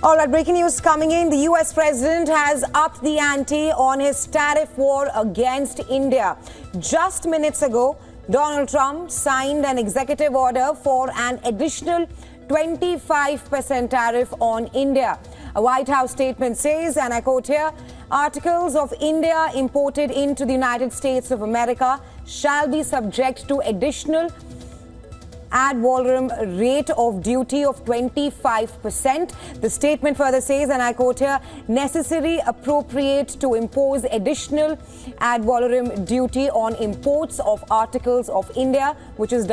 All right, breaking news coming in. The US president has upped the ante on his tariff war against India. Just minutes ago, Donald Trump signed an executive order for an additional 25% tariff on India. A White House statement says, and I quote here, articles of India imported into the United States of America shall be subject to additional ad valorem rate of duty of 25%. The statement further says, and I quote here, necessary appropriate to impose additional ad valorem duty on imports of articles of India, which is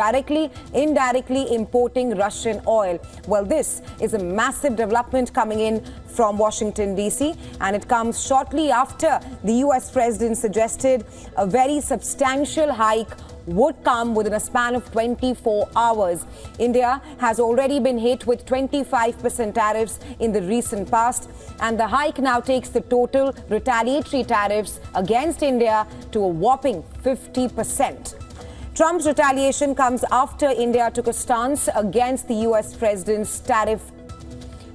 indirectly importing Russian oil. Well, this is a massive development coming in from Washington, D.C., and it comes shortly after the U.S. president suggested a very substantial hike would come within a span of 24 hours. India has already been hit with 25% tariffs in the recent past, and the hike now takes the total retaliatory tariffs against India to a whopping 50%. Trump's retaliation comes after India took a stance against the U.S. president's tariff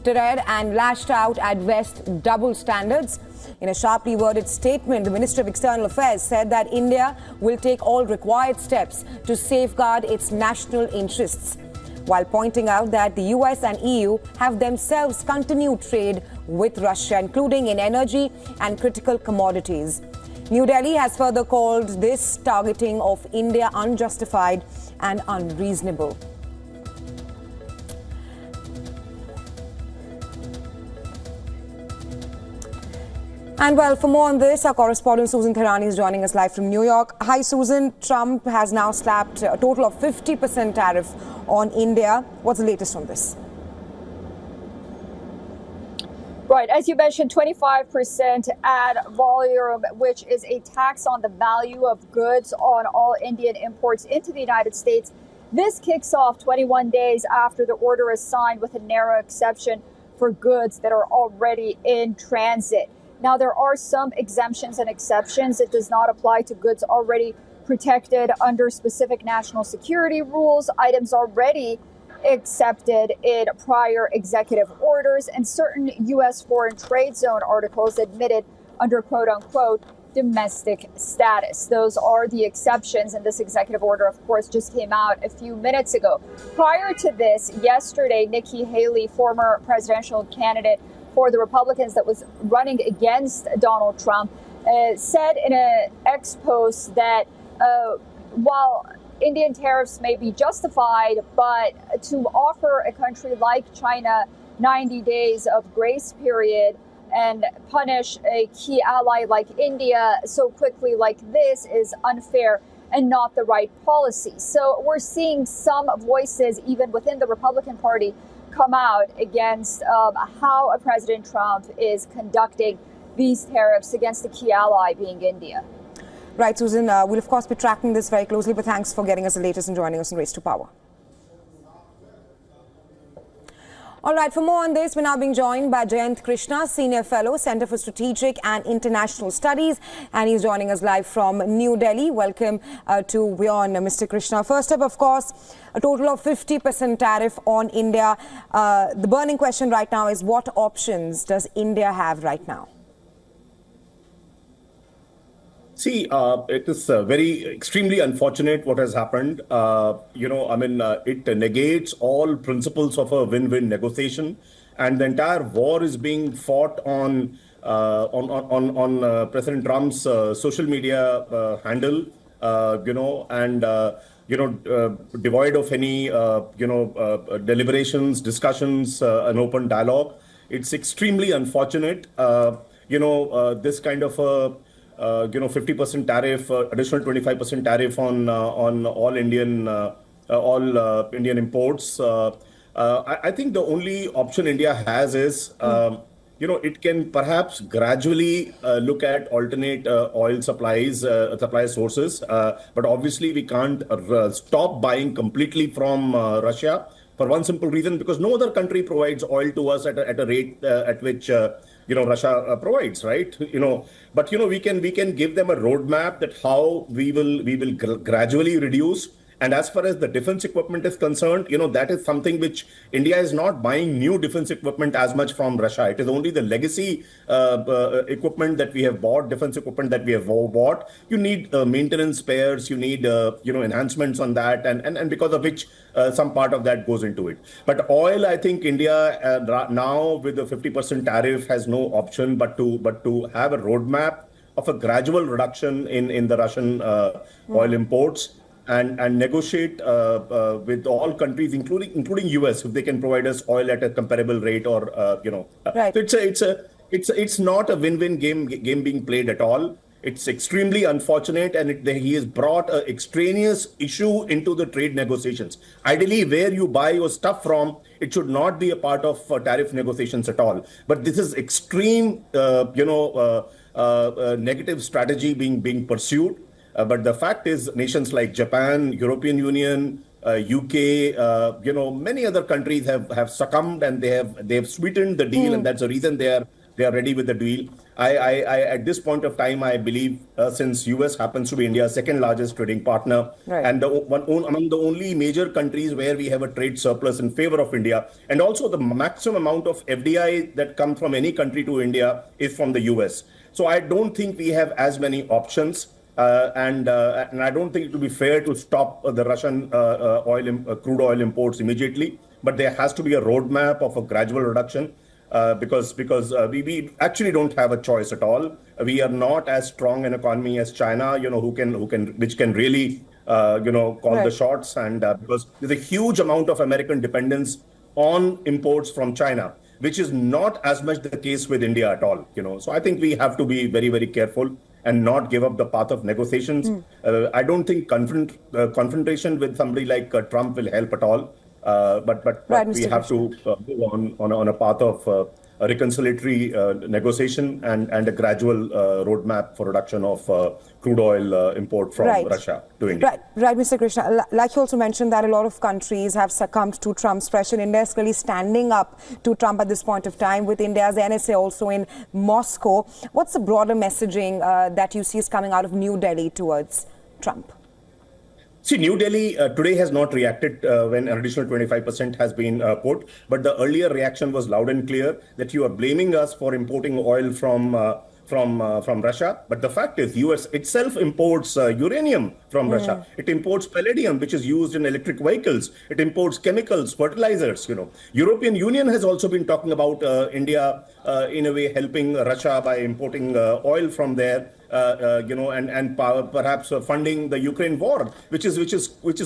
and lashed out at West double standards. In a sharply worded statement, the Minister of External Affairs said that India will take all required steps to safeguard its national interests, while pointing out that the US and EU have themselves continued trade with Russia, including in energy and critical commodities. New Delhi has further called this targeting of India unjustified and unreasonable. And well, for more on this, our correspondent Susan Kharani is joining us live from New York. Hi, Susan. Trump has now slapped a total of 50% tariff on India. What's the latest on this? Right. As you mentioned, 25% ad valorem, which is a tax on the value of goods on all Indian imports into the United States. This kicks off 21 days after the order is signed, with a narrow exception for goods that are already in transit. Now, there are some exemptions and exceptions. It does not apply to goods already protected under specific national security rules, items already accepted in prior executive orders, and certain U.S. foreign trade zone articles admitted under quote unquote domestic status. Those are the exceptions, and this executive order, of course, just came out a few minutes ago. Prior to this, yesterday, Nikki Haley, former presidential candidate for the Republicans that was running against Donald Trump, said in an X post that while Indian tariffs may be justified, but to offer a country like China 90 days of grace period and punish a key ally like India so quickly like this is unfair and not the right policy. So we're seeing some voices, even within the Republican Party, come out against how President Trump is conducting these tariffs against a key ally being India. Right, Susan. We'll, of course, be tracking this very closely, but thanks for getting us the latest and joining us on Race to Power. All right, for more on this, we're now being joined by Jayant Krishna, Senior Fellow, Center for Strategic and International Studies, and he's joining us live from New Delhi. Welcome to WION, Mr. Krishna. First up, of course, a total of 50% tariff on India. The burning question right now is, what options does India have right now? See, it is extremely unfortunate what has happened. It negates all principles of a win-win negotiation, and the entire war is being fought on President Trump's social media handle, devoid of any deliberations, discussions, an open dialogue. It's extremely unfortunate. This kind of 50% tariff, additional 25% tariff on all Indian imports. I think the only option India has is, it can perhaps gradually look at alternate oil supply sources. But obviously, we can't stop buying completely from Russia for one simple reason, because no other country provides oil to us at a rate at which Russia provides, right? But we can give them a roadmap that how we will gradually reduce, And as far as the defense equipment is concerned, that is something which India is not buying new defense equipment as much from Russia. It is only the legacy equipment that we have bought, defense equipment that we have bought. You need maintenance spares, you need enhancements on that, and because of which some part of that goes into it. But oil, I think India now with the 50% tariff has no option but to have a roadmap of a gradual reduction in the Russian oil imports and negotiate with all countries, including US, if they can provide us oil at a comparable rate or Right. So it's not a win-win game being played at all. It's extremely unfortunate, and he has brought an extraneous issue into the trade negotiations. Ideally, where you buy your stuff from, it should not be a part of tariff negotiations at all. But this is extreme, negative strategy being pursued. But the fact is, nations like Japan, European Union, UK, many other countries have succumbed, and they have sweetened the deal, and that's the reason they are ready with the deal. I at this point of time, I believe, since US happens to be India's second largest trading partner, right, and among the only major countries where we have a trade surplus in favor of India, and also the maximum amount of FDI that comes from any country to India is from the US. So I don't think we have as many options. And I don't think it will be fair to stop the Russian crude oil imports immediately. But there has to be a roadmap of a gradual reduction because we actually don't have a choice at all. We are not as strong an economy as China, which can really call right, the shots, and because there's a huge amount of American dependence on imports from China, which is not as much the case with India at all. So I think we have to be very, very careful and not give up the path of negotiations. I don't think confrontation with somebody like Trump will help at all. But right, we Mr. have to move on a path of a reconciliatory negotiation and a gradual roadmap for reduction of crude oil import from right, Russia to India. Right, Mr. Krishna. Like you also mentioned that a lot of countries have succumbed to Trump's pressure. India is clearly standing up to Trump at this point of time, with India's NSA also in Moscow. What's the broader messaging that you see is coming out of New Delhi towards Trump? See, New Delhi today has not reacted when an additional 25% has been put, but the earlier reaction was loud and clear that you are blaming us for importing oil from Russia. But the fact is, US itself imports uranium from Russia. It imports palladium, which is used in electric vehicles. It imports chemicals, fertilizers. European Union has also been talking about India in a way helping Russia by importing oil from there. And perhaps funding the Ukraine war, which is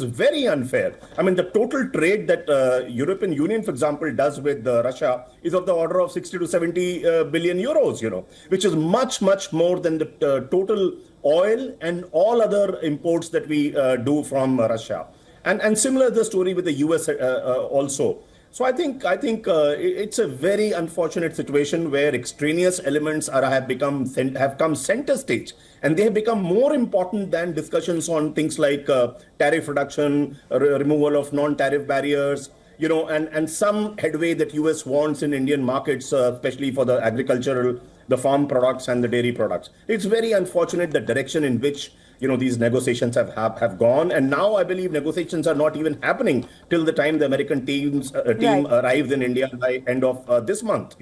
very unfair. I mean, the total trade that European Union, for example, does with Russia is of the order of 60 to 70 billion euros, which is much more than the total oil and all other imports that we do from Russia. And similar the story with the US also. So I think it's a very unfortunate situation where extraneous elements have come center stage, and they have become more important than discussions on things like tariff reduction, removal of non-tariff barriers, and some headway that US wants in Indian markets, especially for the agricultural, the farm products and the dairy products. It's very unfortunate the direction in which these negotiations have gone, and now I believe negotiations are not even happening till the time the American team right, arrives in India by end of this month,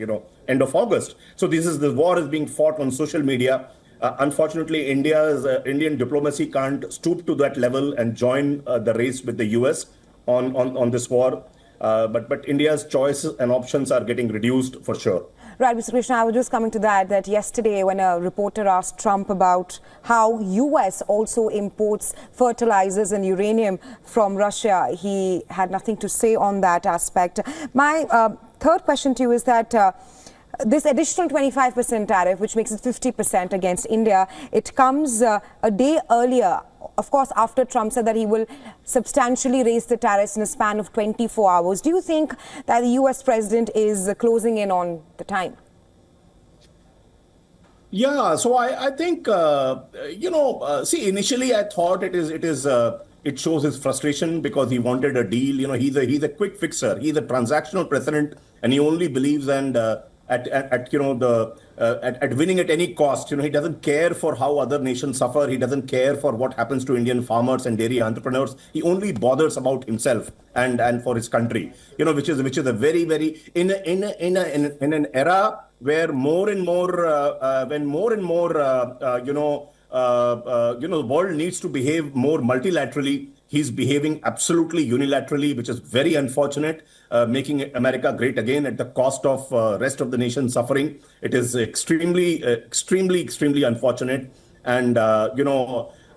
end of August. So the war is being fought on social media. Unfortunately, Indian diplomacy can't stoop to that level and join the race with the US on this war. But India's choices and options are getting reduced for sure. Right, Mr. Krishna, I was just coming to that yesterday when a reporter asked Trump about how US also imports fertilizers and uranium from Russia, he had nothing to say on that aspect. My third question to you is that this additional 25% tariff, which makes it 50% against India, it comes a day earlier, of course, after Trump said that he will substantially raise the tariffs in a span of 24 hours. Do you think that the US president is closing in on the time? Yeah, so I think, see, initially I thought it shows his frustration because he wanted a deal. He's a quick fixer. He's a transactional president, and he only believes at winning at any cost. He doesn't care for how other nations suffer. He doesn't care for what happens to Indian farmers and dairy entrepreneurs. He only bothers about himself and for his country. Which is a very in an era where more and more the world needs to behave more multilaterally. He's behaving absolutely unilaterally, which is very unfortunate, making America great again at the cost of rest of the nation suffering. It is extremely unfortunate. And,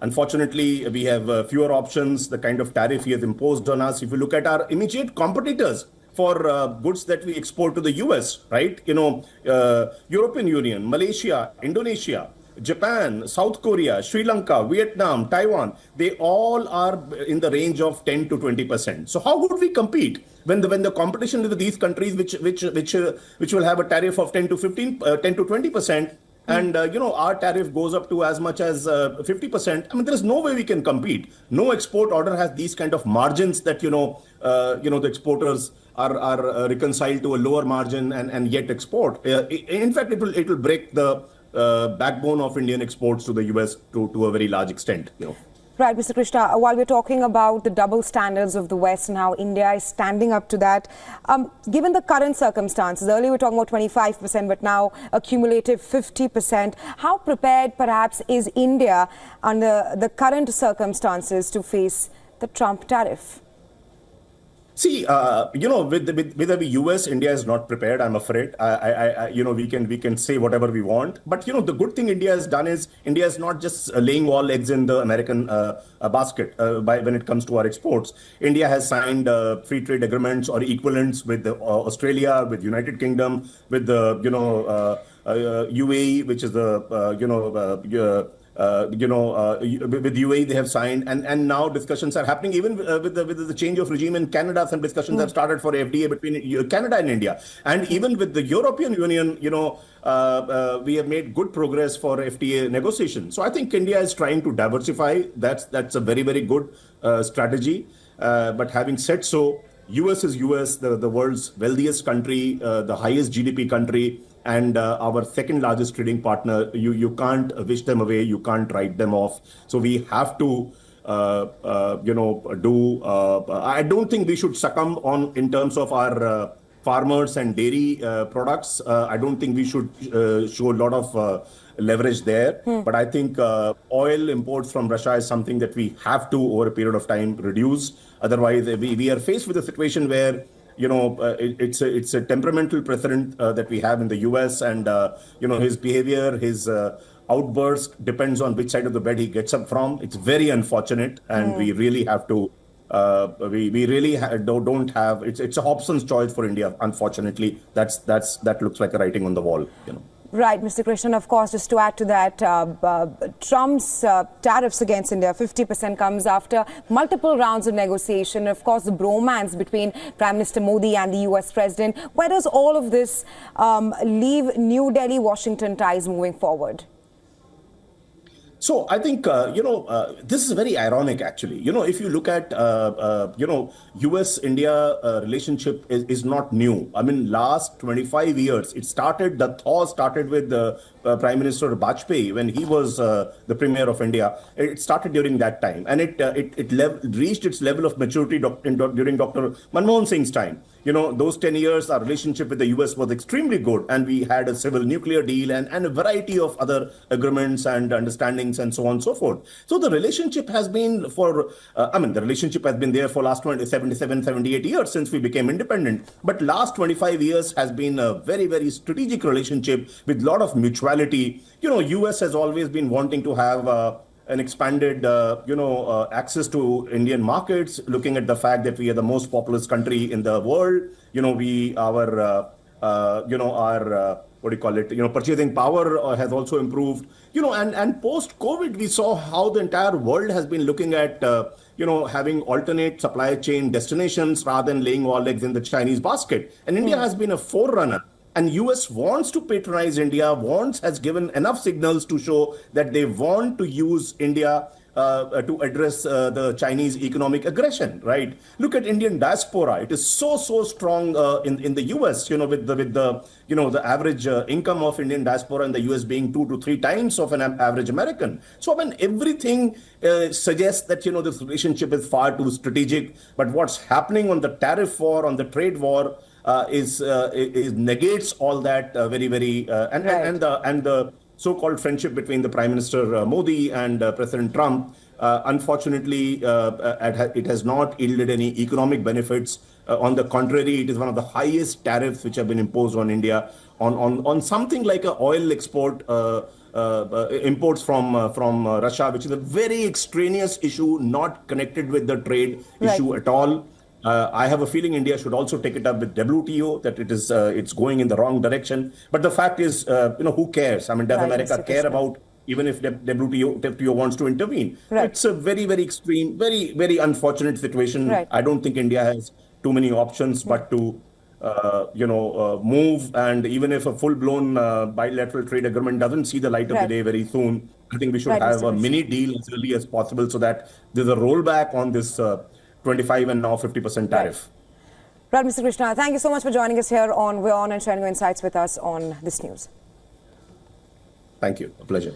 unfortunately, we have fewer options, the kind of tariff he has imposed on us. If you look at our immediate competitors for goods that we export to the US, right? European Union, Malaysia, Indonesia, Japan, South Korea, Sri Lanka, Vietnam, Taiwan, they all are in the range of 10 to 20%. So how would we compete when the competition with these countries, which will have a tariff of 10 to 20%, and our tariff goes up to as much as 50%. I mean, there is no way we can compete. No export order has these kind of margins that the exporters are reconciled to a lower margin and yet export. In fact, it will break the backbone of Indian exports to the US to a very large extent. Right, Mr. Krishna, while we're talking about the double standards of the West and how India is standing up to that, given the current circumstances, earlier we were talking about 25%, but now a cumulative 50%, how prepared perhaps is India under the current circumstances to face the Trump tariff? See, with the US, India is not prepared, I'm afraid. We can say whatever we want. But, the good thing India has done is India is not just laying all eggs in the American basket when it comes to our exports. India has signed free trade agreements or equivalents with Australia, with United Kingdom, with the, UAE, which is the, with UAE they have signed, and now discussions are happening even with the change of regime in Canada. Some discussions have started for FTA between Canada and India, and even with the European Union, we have made good progress for FTA negotiations. So I think India is trying to diversify. That's a very good strategy. But having said so, US is US, the world's wealthiest country, the highest GDP country, and our second largest trading partner. You can't wish them away. You can't write them off. So we have to, I don't think we should succumb in terms of our farmers and dairy products. I don't think we should show a lot of leverage there. But I think oil imports from Russia is something that we have to, over a period of time, reduce. Otherwise, we are faced with a situation where it's a temperamental president that we have in the US, and his behavior, his outburst depends on which side of the bed he gets up from. It's very unfortunate, and we really have to. We really don't have. It's a Hobson's choice for India. Unfortunately, that looks like a writing on the wall. Right, Mr. Krishnan, of course, just to add to that, Trump's tariffs against India, 50% comes after multiple rounds of negotiation. Of course, the bromance between Prime Minister Modi and the US President. Where does all of this leave New Delhi-Washington ties moving forward? So I think, this is very ironic, actually. If you look at, US-India relationship is not new. I mean, last 25 years, the thaw started with Prime Minister Vajpayee when he was the Premier of India. It started during that time, and it reached its level of maturity during Dr. Manmohan Singh's time. Those 10 years, our relationship with the US was extremely good, and we had a civil nuclear deal and a variety of other agreements and understandings and so on and so forth. So the relationship has been the relationship has been there for last 77, 78 years since we became independent. But last 25 years has been a very strategic relationship with a lot of mutuality. US has always been wanting to have an expanded, access to Indian markets, looking at the fact that we are the most populous country in the world. Purchasing power has also improved. And post-COVID, we saw how the entire world has been looking at, having alternate supply chain destinations rather than laying all eggs in the Chinese basket. And India has been a forerunner. And US wants to patronize India, has given enough signals to show that they want to use India to address the Chinese economic aggression, right? Look at Indian diaspora; it is so strong in the U.S. With the average income of Indian diaspora in the U.S. being 2 to 3 times of an average American. So I mean, everything suggests that this relationship is far too strategic. But what's happening on the tariff war, on the trade war, is negates all that very and the so-called friendship between the Prime Minister Modi and President Trump. Unfortunately, it has not yielded any economic benefits. On the contrary, it is one of the highest tariffs which have been imposed on India on something like a oil export. Imports from Russia, which is a very extraneous issue, not connected with the trade issue at all. I have a feeling India should also take it up with WTO, that it's going in the wrong direction. But the fact is, who cares? I mean, does America care about even if WTO wants to intervene? It's a very extreme, very unfortunate situation. I don't think India has too many options but to move. And even if a full-blown bilateral trade agreement doesn't see the light of the day very soon, I think we should have a mini deal as early as possible so that there's a rollback on this 25 and now 50% tariff. Right, Mr. Krishna, thank you so much for joining us here on WION and sharing your insights with us on this news. Thank you. A pleasure.